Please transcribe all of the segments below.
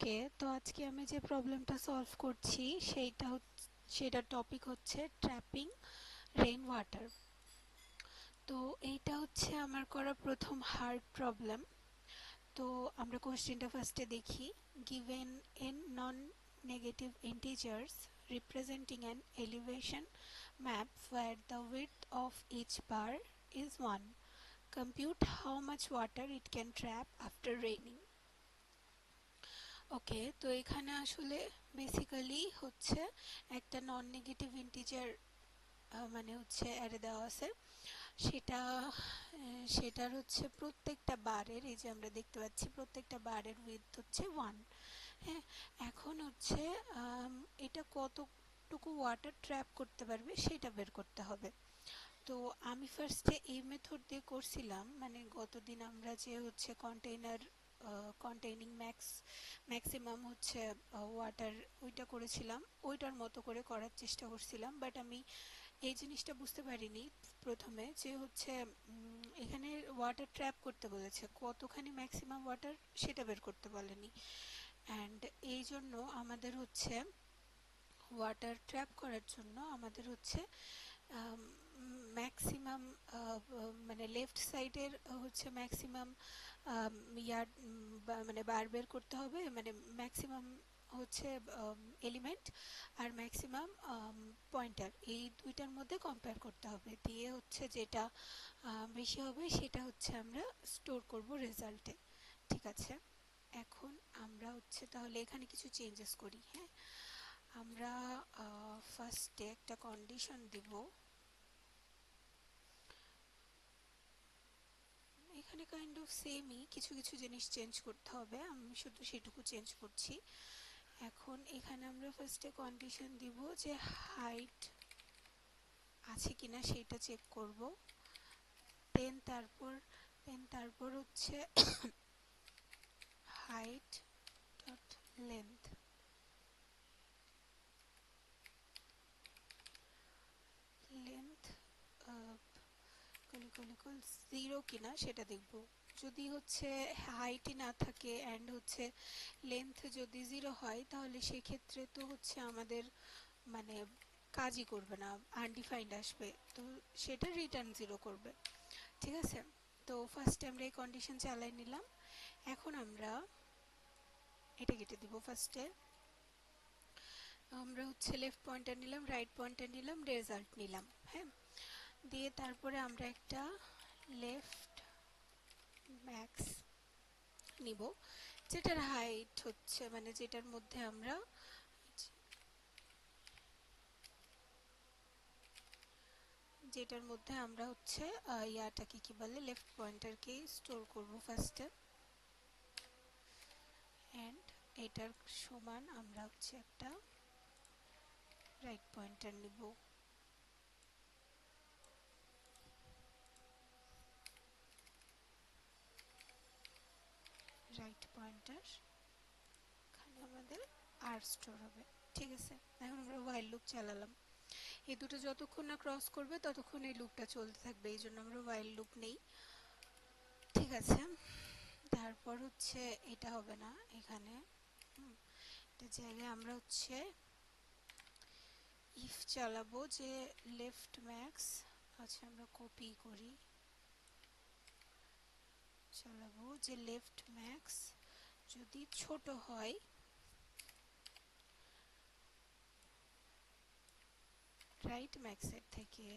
ওকে, তো আজকে আমি যে প্রবলেমটা সলভ করছি সেটার টপিক হচ্ছে ট্র্যাপিং রেইন ওয়াটার। তো এইটা হচ্ছে আমার করা প্রথম হার্ড প্রবলেম। তো আমরা কোশ্চেনটা ফার্স্টে দেখি। Given N non negative integers representing an elevation map where the width of each bar is 1. Compute how much water it can trap after raining. ওকে, তো এখানে আসলে বেসিক্যালি হচ্ছে একটা নন নেগেটিভ ইন্টিজার মানে হচ্ছে অ্যারে দেওয়া আছে। সেটা সেটার হচ্ছে প্রত্যেকটা বারের, এই যে আমরা দেখতে পাচ্ছি প্রত্যেকটা বারের উইডথ হচ্ছে 1। হ্যাঁ, এখন হচ্ছে এটা কতটুকু ওয়াটার ট্র্যাপ করতে পারবে সেটা বের করতে হবে। তো আমি ফার্স্টে এই মেথড দিয়ে করছিলাম, মানে গতদিন আমরা যে হচ্ছে কন্টেইনিং ম্যাক্সিমাম হচ্ছে ওয়াটার ওইটা করেছিলাম, ওইটার মতো করে করার চেষ্টা করছিলাম। বাট আমি এই জিনিসটা বুঝতে পারিনি প্রথমে যে হচ্ছে এখানে ওয়াটার ট্র্যাপ করতে বলেছে, কতখানি ম্যাক্সিমাম ওয়াটার সেটা বের করতে বলেনি। অ্যান্ড এই জন্য আমাদের হচ্ছে ওয়াটার ট্র্যাপ করার জন্য আমাদের হচ্ছে ম্যাক্সিমাম মানে লেফট সাইডের হচ্ছে ম্যাক্সিমাম ইয়ার্ড মানে বার বের করতে হবে, মানে ম্যাক্সিমাম হচ্ছে এলিমেন্ট আর ম্যাক্সিমাম পয়েন্টার, এই দুইটার মধ্যে কম্পেয়ার করতে হবে। দিয়ে হচ্ছে যেটা বেশি হবে সেটা হচ্ছে আমরা স্টোর করব রেজাল্টে। ঠিক আছে, এখন আমরা হচ্ছে তাহলে এখানে কিছু চেঞ্জেস করি। হ্যাঁ, আমরা ফার্স্টে একটা কন্ডিশন দিব। এখানে কাইন্ড অফ সেমই, কিছু কিছু জিনিস চেঞ্জ করতে হবে, আমি শুধু সেটুকু চেঞ্জ করছি। এখন এখানে আমরা ফার্স্টে কন্ডিশন দিব যে হাইট আছে কিনা সেটা চেক করব। দেন তারপর হচ্ছে height dot length length zero কিনা সেটা দেখব। যদি হচ্ছে হাইটই না থাকে অ্যান্ড হচ্ছে লেন্থ যদি জিরো হয় তাহলে সেক্ষেত্রে তো হচ্ছে আমাদের মানে কাজই করবে না, আনডিফাইন্ড আসবে, তো সেটা রিটার্ন জিরো করবে। ঠিক আছে, তো ফার্স্টে আমরা এই কন্ডিশন চালাই নিলাম। এখন আমরা এটা কেটে দিব। ফার্স্টে আমরা হচ্ছে লেফট পয়েন্টার নিলাম, রাইট পয়েন্টার নিলাম, রেজাল্ট নিলাম। হ্যাঁ, দিয়ে তারপরে আমরা একটা লেফট ম্যাক্স নিব, যেটার হাইট হচ্ছে মানে যেটার মধ্যে আমরা হচ্ছে ইয়াটাকে কি বলে লেফট পয়েন্টারকে স্টোর করব ফার্স্টে। অ্যান্ড এটার সমান আমরা হচ্ছে একটা রাইট পয়েন্টার নিব। রাইট পয়েন্টার এখানে আমাদের আর স্টোর হবে। ঠিক আছে, এখন আমরা হোয়াইল লুপ চালালাম। এই দুটো যতক্ষণ না ক্রস করবে ততক্ষণ এই লুপটা চলতে থাকবে, এই জন্য আমরা হোয়াইল লুপ নেই। ঠিক আছে, তারপর হচ্ছে এটা হবে না এখানে, এটা জায়গায় আমরা হচ্ছে ইফ চালাবো যে লেফট ম্যাক্স, আচ্ছা আমরা কপি করি, চালাবো যে লেফট ম্যাক্স যদি ছোট হয় রাইট ম্যাক্সের থেকে,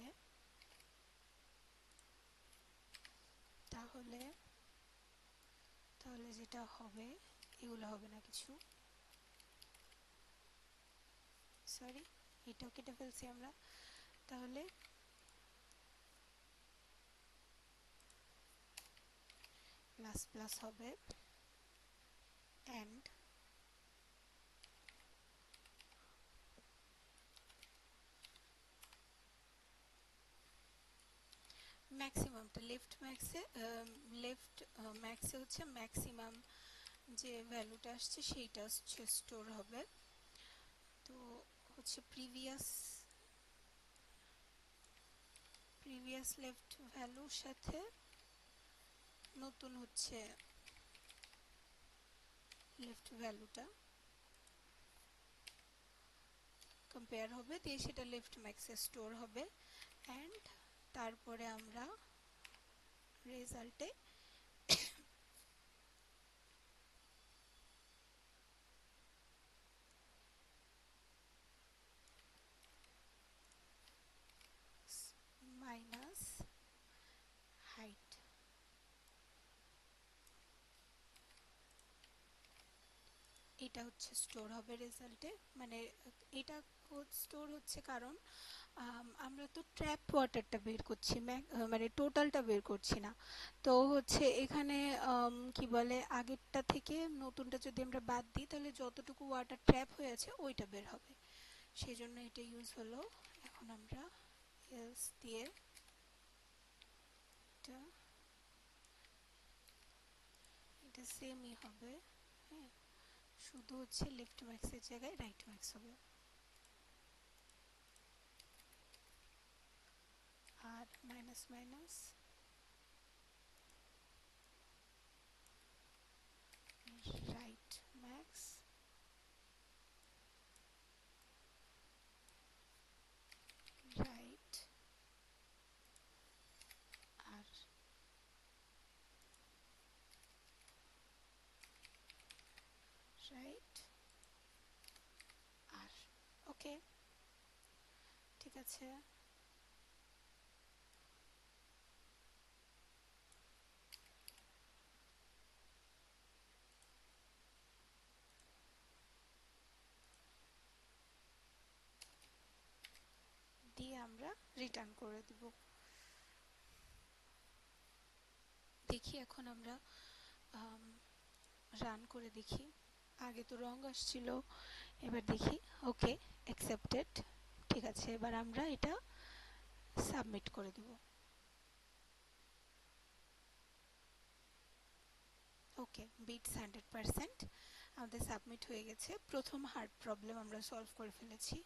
তাহলে তাহলে যেটা হবে এগুলো হবে না কিছু, সরি এটাও কেটে ফেলছি আমরা। তাহলে প্লাস প্লাস হবে অ্যান্ড ম্যাক্সিমামটা লেফট ম্যাক্সে হচ্ছে ম্যাক্সিমাম যে ভ্যালুটা আসছে সেইটা হচ্ছে স্টোর হবে। তো হচ্ছে প্রিভিয়াস লেফট ভ্যালুর সাথে নতুন হচ্ছে লেফট ভ্যালুটা কম্পেয়ার হবে, দিয়ে সেটা লেফট ম্যাক্সে স্টোর হবে। অ্যান্ড তারপরে আমরা রেজাল্টে মাইনাস হাইট, এটা হচ্ছে স্টোর হবে রেজাল্টে। মানে এটা স্টোর হচ্ছে কারণ আমরা তো ট্র্যাপ ওয়াটারটা বের করছি, মানে টোটালটা বের করছি না। তো হচ্ছে এখানে কি বলে, আগেরটা থেকে নতুনটা যদি আমরা বাদ দিই তাহলে যতটুকু ওয়াটার ট্র্যাপ হয়ে আছে ওইটা বের হবে, সেই জন্য এটা ইউজ হলো। এখন আমরা এলস দিয়ে এটা এটা সেমই হবে। হ্যাঁ, শুধু হচ্ছে লেফট ম্যাক্সের জায়গায় রাইট ম্যাক্স হবে। আর minus minus right max right আর রাইট আর। ওকে, ঠিক আছে। দিয়ে আমরা রিটার্ন করে দিব। দেখি এখন আমরা রান করে দেখি। আগে তো রং আসছিল, এবার দেখি। ওকে, অ্যাকসেপ্টেড। ঠিক আছে, এবার আমরা এটা সাবমিট করে দেব। ওকে, বিটস 100% আমাদের সাবমিট হয়ে গেছে। প্রথম হার্ড প্রবলেম আমরা সলভ করে ফেলেছি।